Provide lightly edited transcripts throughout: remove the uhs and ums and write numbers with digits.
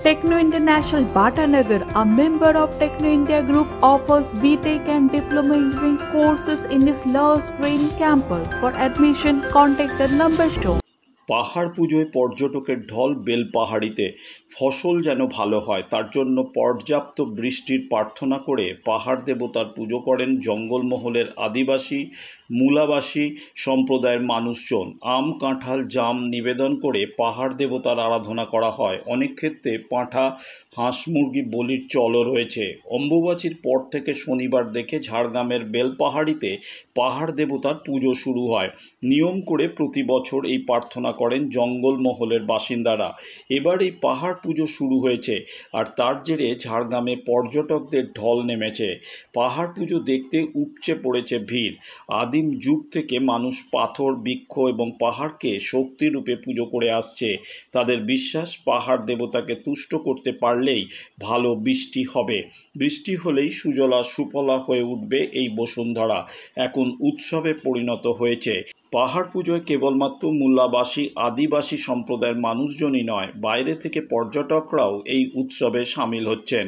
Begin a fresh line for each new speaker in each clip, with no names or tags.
Techno International Bhatanagar, a member of Techno India Group, offers BTech and Diploma Engineering courses in its Lush Green campus. For admission, contact the number shown.
পাহাড় পুজোয় পর্যটকের ঢল বেলপাহাড়িতে। ফসল যেন ভালো হয় তার জন্য পর্যাপ্ত বৃষ্টির প্রার্থনা করে পাহাড় দেবতার পুজো করেন জঙ্গলমহলের আদিবাসী মূলাবাসী সম্প্রদায়ের মানুষজন। আম কাঁঠাল জাম নিবেদন করে পাহাড় দেবতার আরাধনা করা হয়। অনেক ক্ষেত্রে পাঁঠা হাঁস মুরগি বলির চলও রয়েছে। অম্বুবাচীর পর থেকে শনিবার দেখে ঝাড়গ্রামের বেলপাহাড়িতে পাহাড় দেবতার পুজো শুরু হয়। নিয়ম করে প্রতি বছর এই প্রার্থনা করেন জঙ্গলমহলের বাসিন্দারা। এবার এই পাহাড় পুজো শুরু হয়েছে আর তার জেরে ঝাড়গ্রামে পর্যটকদের ঢল নেমেছে। পাহাড় পুজো দেখতে উপচে পড়েছে ভিড়। আদিম যুগ থেকে মানুষ পাথর বৃক্ষ এবং পাহাড়কে শক্তিরূপে পুজো করে আসছে। তাদের বিশ্বাস পাহাড় দেবতাকে তুষ্ট করতে পারলেই ভালো বৃষ্টি হবে। বৃষ্টি হলেই সুজলা সুফলা হয়ে উঠবে এই বসুন্ধরা। এখন উৎসবে পরিণত হয়েছে। পাহাড় পুজোয় কেবলমাত্র মূলাবাসী আদিবাসী সম্প্রদায়ের মানুষজনই নয়, বাইরে থেকে পর্যটকরাও এই উৎসবে সামিল হচ্ছেন।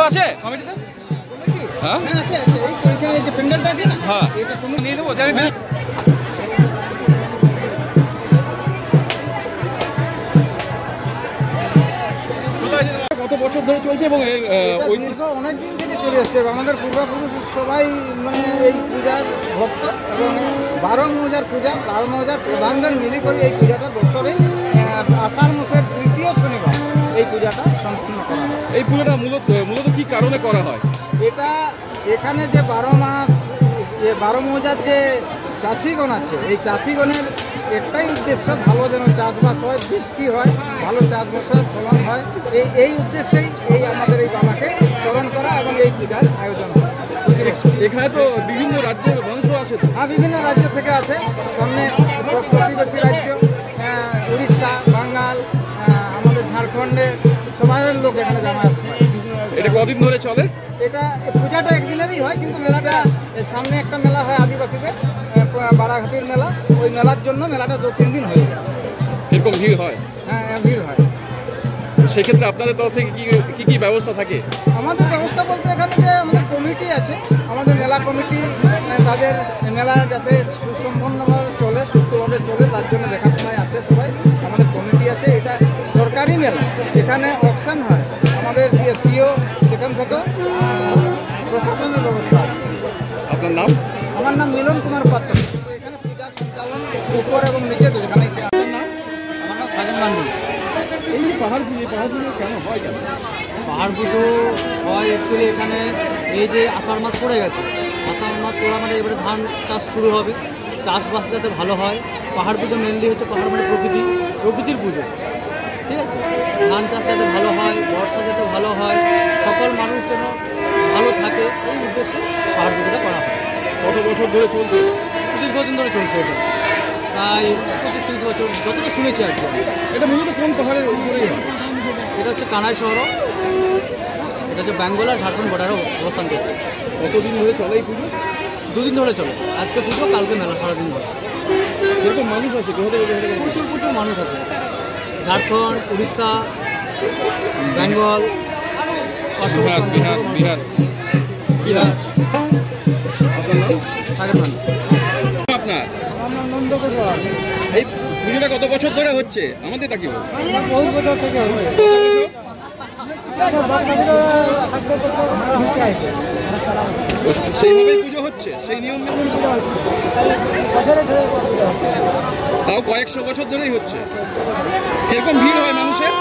আছে কমিটিতে? হ্যাঁ আছে আছে, এই তো এখানে যে প্যান্ডেলটা আছে না, হ্যাঁ এটা তুমি নিয়ে দেবো। কত বছর ধরে চলছে এবং এর অনেক দিন থেকে চলে আসছে। আমাদের পূর্বপুরুষ সবাই মানে এই পূজার ভক্ত এবং 12 মৌজার পূজা, 12 মৌজার প্রধানদের মিলে করে এই পূজাটা বছরে আষাঢ় মাসের তৃতীয় শনিবার এই পূজাটা সম্পূর্ণ করা হয়। এই পূজাটা মূলত কি কারণে করা হয়? এটা এখানে যে 12 মাস 12 মৌজার যে চাষিগণ আছে, এই চাষিগণের একটাই উদ্দেশ্য ভালো যেন চাষবাস হয়, বৃষ্টি হয়, ভালো চাষবাসের ফলন হয়। এই উদ্দেশ্যেই এই আমাদের এই বাবাকে স্মরণ করা এবং এই পূজার আয়োজন করা। এখানে তো বিভিন্ন রাজ্যের মানুষও আছে। হ্যাঁ, বিভিন্ন রাজ্য থেকে আছে। সামনে প্রতিবেশী রাজ্য উড়িষ্যা, বাঙ্গাল, আমাদের ঝাড়খণ্ডের সবাই লোক এখানে জামায়াত হয়। এটা কদিন ধরে চলে? এটা পূজাটা একদিনেরই হয়, কিন্তু মেলাটা সামনে একটা মেলা হয় আদিবাসীদের বারাঘাটির মেলা, ওই মেলার জন্য মেলাটা 2-3 দিন হয়ে যায়। এরকম ভিড় হয়? হ্যাঁ, ভিড় হয়। সেক্ষেত্রে আপনাদের তরফ থেকে কি কি ব্যবস্থা থাকে? আমাদের ব্যবস্থা বলতে এখানে যে আমাদের কমিটি আছে, আমাদের মেলা কমিটি, তাদের মেলা যাতে সুসম্পন্নভাবে চলে, সুস্থভাবে চলে তার জন্য দেখাশোনায় আছে সবাই। আমাদের কমিটি আছে। এটা সরকারি মেলা, এখানে অকশন হয়, আমাদের যে সিও সেখান থেকে প্রশাসনের ব্যবস্থা আছে। আপনার নাম? আমার নাম মিলন কুমার পাত্র। এখানে পূজা সঞ্চালন উপর এবং নিচে দুখানেই। আপনার নাম? আমার নাম সাগর মান্ডি। এই যে পাহাড় পুজো কেন হয়? কেন পাহাড় পুজো হয়? অ্যাকচুয়ালি এখানে এই যে আষাঢ় মাস পড়ে গেছে, আষাঢ় মাস পড়া মানে এবারে ধান চাষ শুরু হবে, চাষবাস যাতে ভালো হয়। পাহাড় পুজো মেনলি হচ্ছে পাহাড় মানে প্রকৃতির পুজো, ঠিক আছে। ধান চাষ যাতে ভালো হয়, বর্ষা যাতে ভালো হয়, সকল মানুষ যেন ভালো থাকে, এই উদ্দেশ্যে পাহাড় পুজোটা করা হয়। কত বছর ধরে চলছে? দীর্ঘদিন ধরে চলছে এটা, প্রায় 25-30 বছর যতটা শুনেছি আর কি। এটা মূলত কোন পাহাড়ের উপরেই হয়? এটা হচ্ছে কানাই শহর, এটা হচ্ছে বেঙ্গল আর ঝাড়খণ্ড বর্ডারে অবস্থান করছে। কতদিন ধরে চলে এই পুজো? 2 দিন ধরে চলে। আজকে পুজো, কালকে মেলা, সারাদিন ধরে। যেরকম মানুষ আছে প্রচুর মানুষ আছে, ঝাড়খণ্ড, উড়িষ্যা, বেঙ্গল, বিহার। আপনার নাম? সাগর মান্ডি। আপনার? আমার নাম নন্দকুমার। এই পুজোটা কত বছর ধরে হচ্ছে? আমাদের তা কি বল? বহু বছর থেকে হচ্ছে। সেইভাবেই পুজো হচ্ছে, সেই নিয়ম তাও কয়েকশো বছর ধরেই হচ্ছে। এরকম ভিড় হয় মানুষের?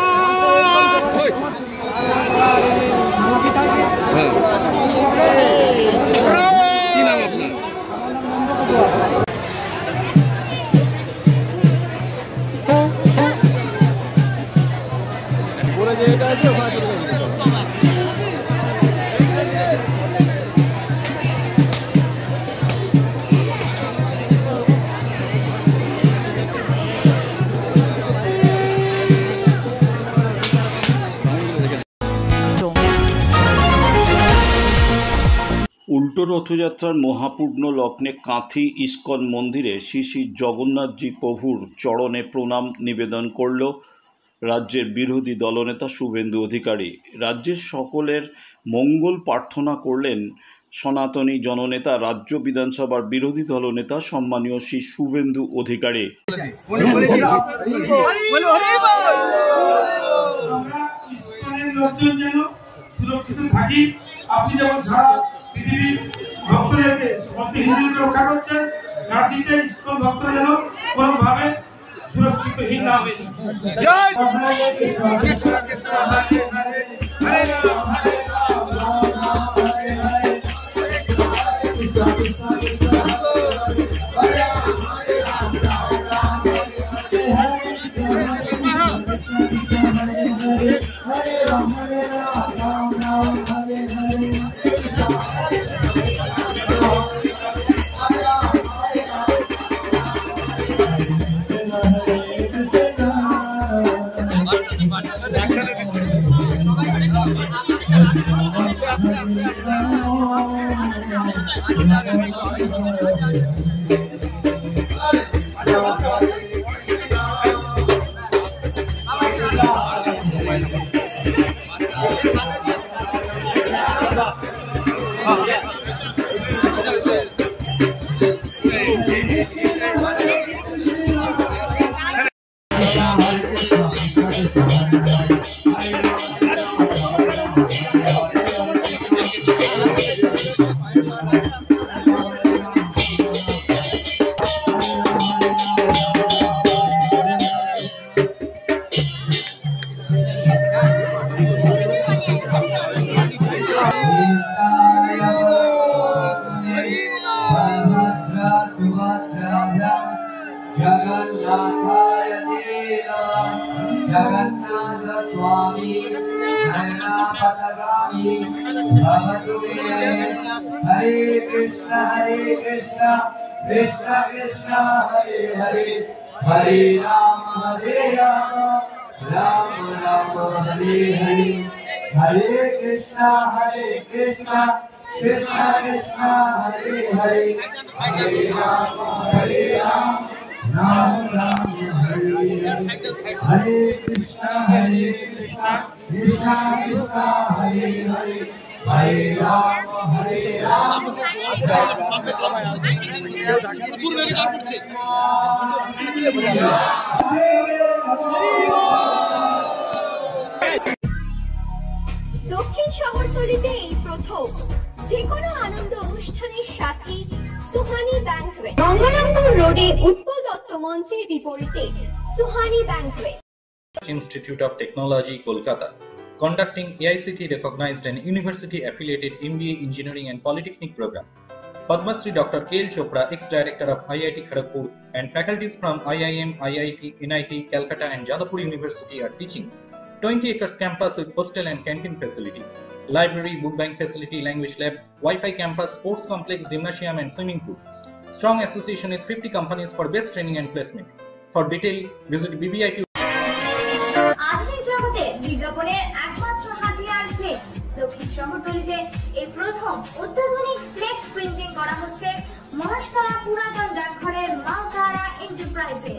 হ্যাঁ। কি নাম আপনার?
উল্টো রথযাত্রার মহাপূর্ণ লগ্নে কাঁথি ইস্কন মন্দিরে শ্রী শ্রী জগন্নাথজি প্রভুর চরণে প্রণাম নিবেদন করল রাজ্যের বিরোধী দলনেতা শুভেন্দু অধিকারী। রাজ্যের সকলের মঙ্গল প্রার্থনা করলেন সনাতনী জননেতা রাজ্য বিধানসভার বিরোধী দলনেতা সম্মানীয় শ্রী শুভেন্দু অধিকারী।
সুরক্ষিত থাকি, আপনি যেমন সারা পৃথিবীর ভক্তদেরকে সমস্ত হিন্দুদেরকে রক্ষা করছেন, জাতিতে ইসকন ভক্তরা যেন কোনোভাবে সুরক্ষিতহীন না হয়ে
जगन्नाथ स्वामी नयनापसगामी भवतु मे। हरे कृष्ण कृष्ण कृष्ण हरे हरे, हरे राम राम राम हरे हरे। हरे कृष्ण कृष्ण कृष्ण हरे हरे, हरे राम राम राम हरे हरे। हरे कृष्ण कृष्ण कृष्ण हरे हरे, हरे राम
দক্ষিণ শহরতলিতে এই প্রথম যে কোনো আনন্দ অনুষ্ঠানের সাথে সুহানি ব্যাংকুয়েট, গঙ্গারামপুর রোডে উৎপল দত্ত মঞ্চের বিপরীতে Suhani banquet.
Institute of Technology, Kolkata, conducting AICTE recognized and university affiliated MBA Engineering and Polytechnic program. Padma Shri Dr. K. L. Chopra, ex-director of IIT Kharagpur, and faculties from IIM, IIT, NIT, Calcutta and Jadavpur University are teaching. 20 acres campus with hostel and canteen facility, library, book bank facility, language lab, Wi-Fi campus, sports complex, gymnasium and swimming pool. Strong association with 50 companies for best training and placement. For detail, visit BBIT.
আধুনিক জগতে বিজ্ঞাপনের একমাত্র হাতিয়ার flakes. দক্ষিণ শহরতলিতে এই প্রথম অত্যাধুনিক flakes printing করা হচ্ছে মহাশতলা পুরাতন ডাকঘরের মা তারা এন্টারপ্রাইজে।